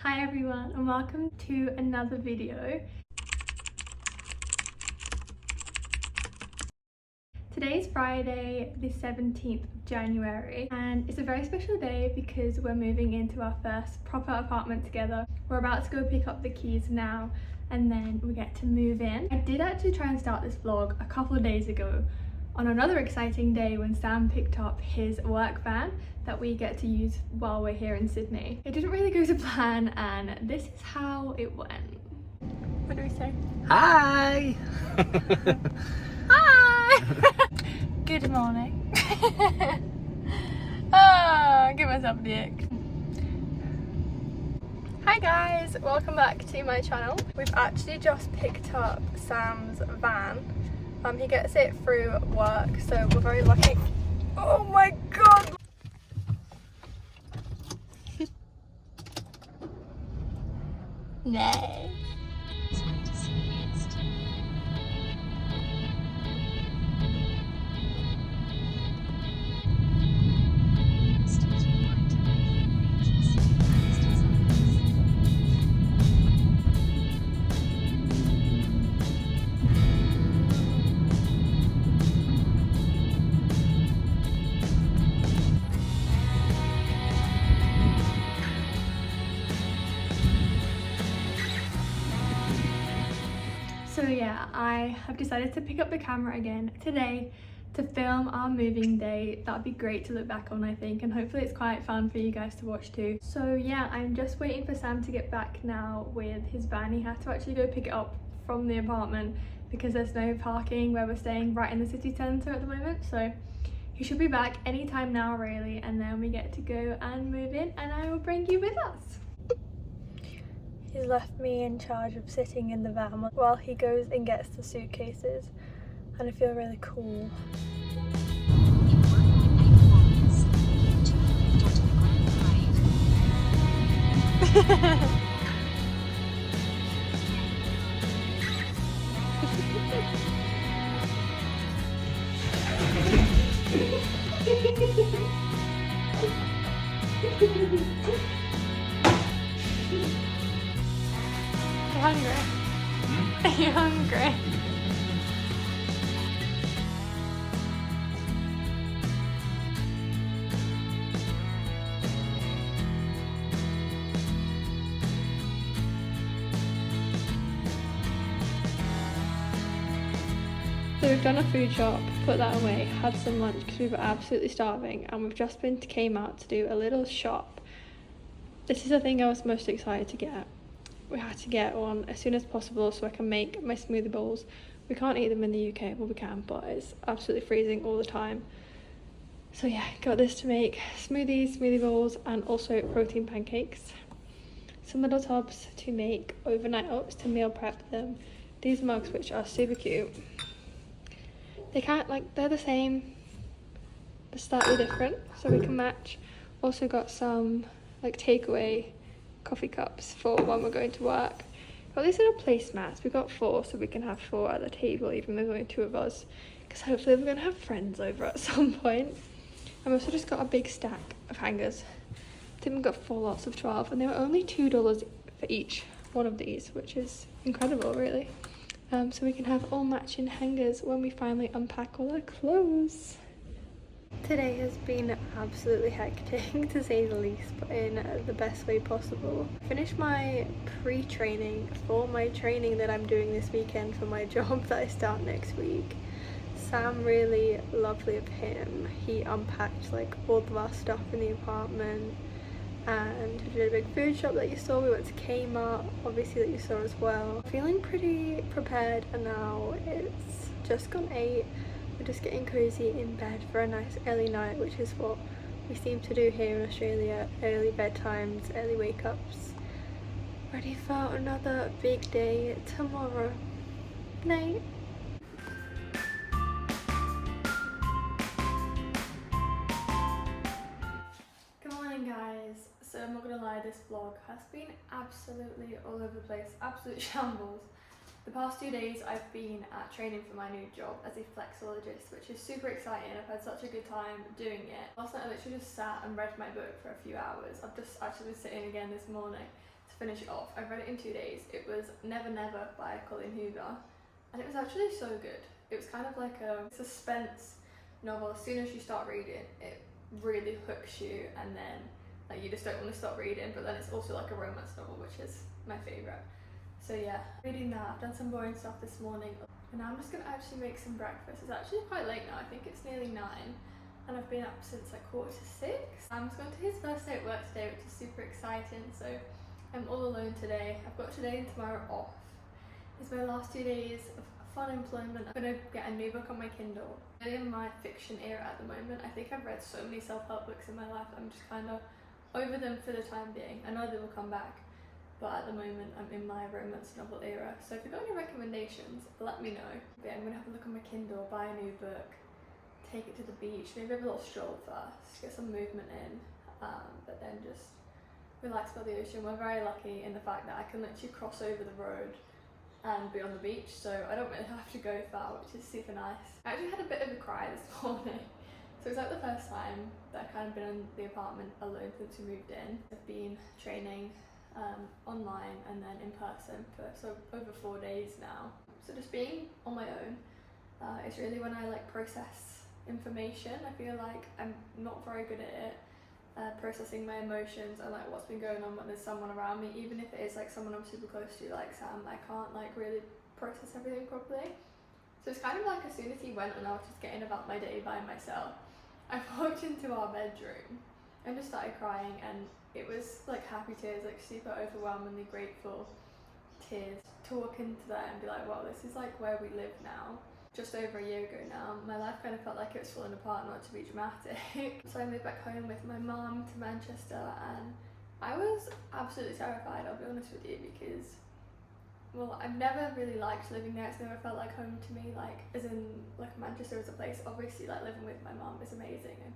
Hi everyone and welcome to another video. Today's Friday the 17th of January and it's a very special day because we're moving into our first proper apartment together. We're about to go pick up the keys now and then we get to move in. I did actually try and start this vlog a couple of days ago on another exciting day when Sam picked up his work van that we get to use while we're here in Sydney. It didn't really go to plan and this is how it went. What do we say? Hi! Hi! Good morning. Give myself the ick. Hi guys, welcome back to my channel. We've actually just picked up Sam's van. He gets it through work, so we're very lucky. Oh my god! No. So yeah, I have decided to pick up the camera again today to film our moving day. That'd be great to look back on, I think, and hopefully it's quite fun for you guys to watch too. So yeah, I'm just waiting for Sam to get back now with his van. He had to actually go pick it up from the apartment because there's no parking where we're staying right in the city centre at the moment. So he should be back anytime now really, and then we get to go and move in and I will bring you with us. He's left me in charge of sitting in the van while he goes and gets the suitcases, and I feel really cool. Are you hungry? Are you hungry? So we've done a food shop, put that away, had some lunch because we were absolutely starving, and we've just been to Kmart to do a little shop. This is the thing I was most excited to get. We had to get one as soon as possible so I can make my smoothie bowls. We can't eat them in the UK, well we can, but it's absolutely freezing all the time. So yeah, got this to make smoothies, smoothie bowls, and also protein pancakes. Some little tubs to make overnight oats to meal prep them. These mugs, which are super cute. They're the same, but slightly different, so we can match. Also got some like takeaway coffee cups for when we're going to work. Got these little placemats. We got 4 so we can have 4 at the table even though there's only 2 of us, because hopefully we're going to have friends over at some point. I've also just got a big stack of hangers. I think we got 4 lots of 12 and they were only $2 for each one of these, which is incredible really. So we can have all matching hangers when we finally unpack all our clothes. Today has been absolutely hectic to say the least, but in the best way possible. I finished my pre-training for my training that I'm doing this weekend for my job that I start next week. Sam, really lovely of him, he unpacked like all of our stuff in the apartment, and we did a big food shop that you saw. We went to Kmart, obviously, that you saw as well. Feeling pretty prepared, and now it's just gone 8. We're just getting cozy in bed for a nice early night, which is what we seem to do here in Australia. Early bedtimes, early wake ups. Ready for another big day tomorrow. Night. Good morning guys. So I'm not gonna lie, this vlog has been absolutely all over the place, absolute shambles. The past 2 days I've been at training for my new job as a flexologist, which is super exciting. I've had such a good time doing it. Last night I literally just sat and read my book for a few hours. I've just actually been sitting again this morning to finish it off. I read it in 2 days. It was Never Never by Colleen Hoover, and it was actually so good. It was kind of like a suspense novel. As soon as you start reading, it really hooks you, and then like you just don't want to stop reading. But then it's also like a romance novel, which is my favourite. So yeah, reading that. I've done some boring stuff this morning, and now I'm just gonna actually make some breakfast. It's actually quite late now. I think it's nearly 9. And I've been up since like 5:45. I'm just going to his first day at work today, which is super exciting. So I'm all alone today. I've got today and tomorrow off. It's my last 2 days of fun employment. I'm going to get a new book on my Kindle. I'm in my fiction era at the moment. I think I've read so many self-help books in my life. I'm just kind of over them for the time being. I know they will come back, but at the moment I'm in my romance novel era. So if you've got any recommendations, let me know. But yeah, I'm going to have a look on my Kindle, buy a new book, take it to the beach, maybe have a little stroll first, get some movement in, but then just relax by the ocean. We're very lucky in the fact that I can literally cross over the road and be on the beach, so I don't really have to go far, which is super nice. I actually had a bit of a cry this morning. So it's like the first time that I've kind of been in the apartment alone since we moved in. I've been training online and then in person for over 4 days now. So just being on my own is really when I like process information. I feel like I'm not very good at it, processing my emotions and like what's been going on when there's someone around me. Even if it is like someone I'm super close to, like Sam, I can't like really process everything properly. So it's kind of like as soon as he went and I was just getting about my day by myself, I walked into our bedroom and just started crying, and it was like happy tears, like super overwhelmingly grateful tears, to walk into that and be like, wow, this is like where we live now. Just over a year ago now, my life kind of felt like it was falling apart, not to be dramatic. So I moved back home with my mum to Manchester, and I was absolutely terrified, I'll be honest with you, because, well, I've never really liked living there. It's never felt like home to me, like, as in, like, Manchester as a place. Obviously, like, living with my mum is amazing, and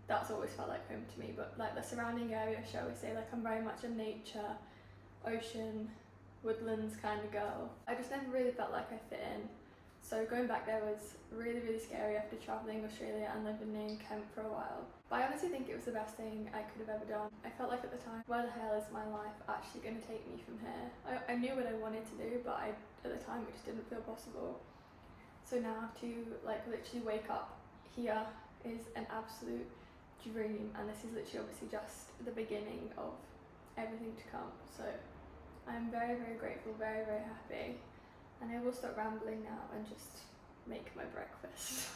that's always felt like home to me, but, like, the surrounding area, shall we say, like, I'm very much a nature, ocean, woodlands kind of girl. I just never really felt like I fit in. So going back there was really, really scary after travelling Australia and living in Kent for a while. But I honestly think it was the best thing I could have ever done. I felt like at the time, where the hell is my life actually going to take me from here? I knew what I wanted to do, but at the time it just didn't feel possible. So now to like literally wake up here is an absolute dream, and this is literally obviously just the beginning of everything to come. So I'm very, very grateful, very, very happy. And I will stop rambling now and just make my breakfast.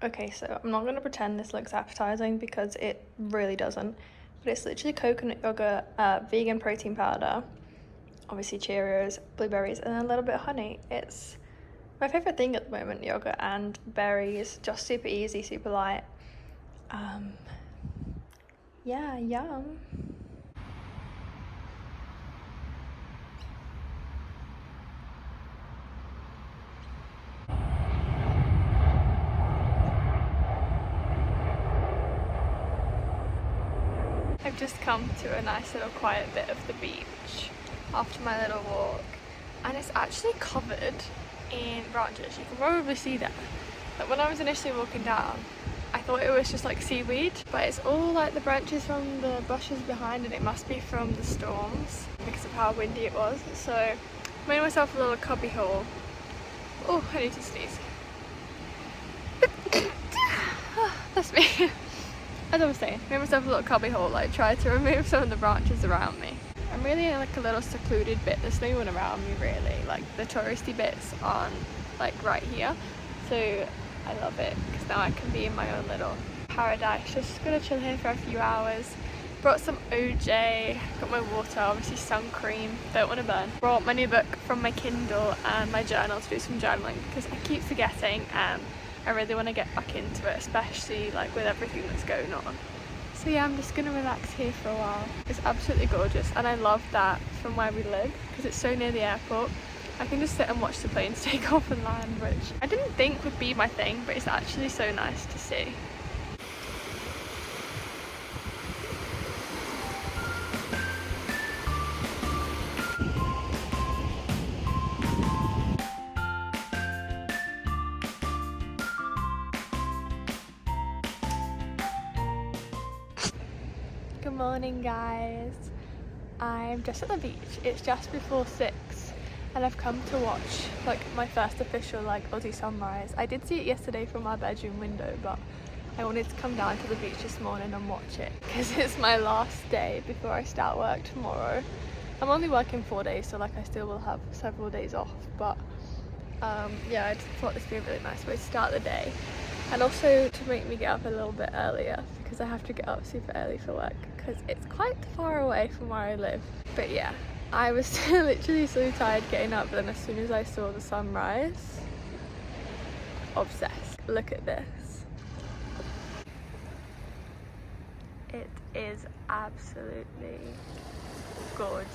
Okay, so I'm not going to pretend this looks appetizing because it really doesn't. But it's literally coconut yogurt, vegan protein powder, obviously Cheerios, blueberries, and a little bit of honey. It's my favourite thing at the moment, yogurt and berries. Just super easy, super light. Yeah, yum. I've just come to a nice little quiet bit of the beach after my little walk, and it's actually covered in branches. You can probably see that. But when I was initially walking down, I thought it was just like seaweed, but it's all like the branches from the bushes behind, and it must be from the storms because of how windy it was. So I made myself a little cubby hole. Oh, I need to sneeze. That's me. As I was saying, made myself a little cubby hole, like tried to remove some of the branches around me. I'm really in like a little secluded bit. There's no one around me really. Like the touristy bits aren't like right here. So I love it because now I can be in my own little paradise. Just gonna chill here for a few hours. Brought some OJ, got my water, obviously sun cream, don't want to burn. Brought my new book from my Kindle and my journal to do some journaling because I keep forgetting, and I really want to get back into it, especially like with everything that's going on. So yeah, I'm just gonna relax here for a while. It's absolutely gorgeous, and I love that from where we live because it's so near the airport. I can just sit and watch the planes take off and land, which I didn't think would be my thing, but it's actually so nice to see. Good morning, guys. I'm just at the beach. It's just before 6 and I've come to watch like my first official like Aussie sunrise. I did see it yesterday from our bedroom window, but I wanted to come down to the beach this morning and watch it because it's my last day before I start work tomorrow. I'm only working 4 days, so like I still will have several days off, but yeah, I just thought this would be a really nice way to start the day, and also to make me get up a little bit earlier because I have to get up super early for work because it's quite far away from where I live. But yeah, I was literally so tired getting up, but then as soon as I saw the sunrise, obsessed. Look at this. It is absolutely gorgeous.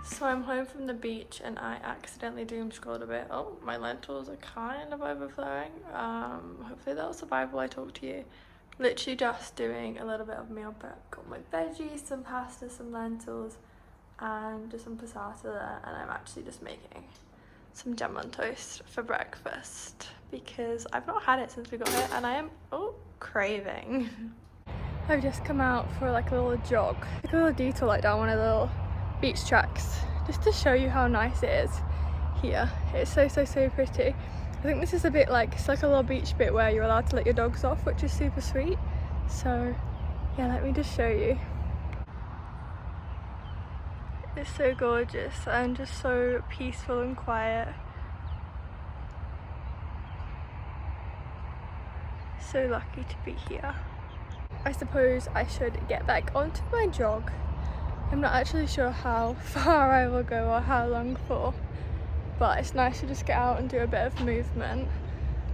So I'm home from the beach and I accidentally doom scrolled a bit. Oh, my lentils are kind of overflowing. Hopefully that'll survive while I talk to you. Literally just doing a little bit of meal prep. Got my veggies, some pasta, some lentils, and just some passata there. And I'm actually just making some jam on toast for breakfast because I've not had it since we got here and I am, craving. I've just come out for like a little jog, like a little detour like down one of the little beach tracks, just to show you how nice it is here. It's so pretty. I think this is a bit like, it's like a little beach bit where you're allowed to let your dogs off, which is super sweet. So yeah, let me just show you. It's so gorgeous and just so peaceful and quiet. So lucky to be here. I suppose I should get back onto my jog. I'm not actually sure how far I will go or how long for, but it's nice to just get out and do a bit of movement.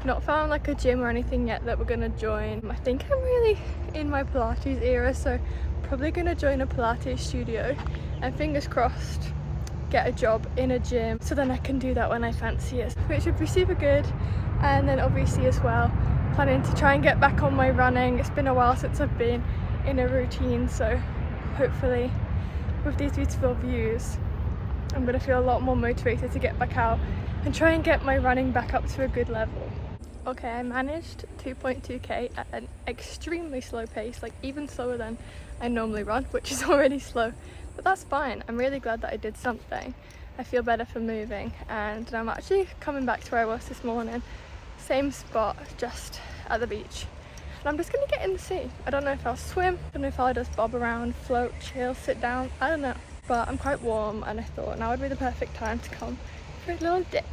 Not found like a gym or anything yet that we're gonna join. I think I'm really in my Pilates era, so probably gonna join a Pilates studio and fingers crossed get a job in a gym so then I can do that when I fancy it, which would be super good. And then obviously as well, planning to try and get back on my running. It's been a while since I've been in a routine, so hopefully with these beautiful views I'm going to feel a lot more motivated to get back out and try and get my running back up to a good level. Okay, I managed 2.2k at an extremely slow pace, like even slower than I normally run, which is already slow, but that's fine. I'm really glad that I did something. I feel better for moving, and I'm actually coming back to where I was this morning, same spot, just at the beach. And I'm just gonna get in the sea. I don't know if I'll swim, I don't know if I'll just bob around, float, chill, sit down, I don't know. But I'm quite warm and I thought now would be the perfect time to come for a little dip.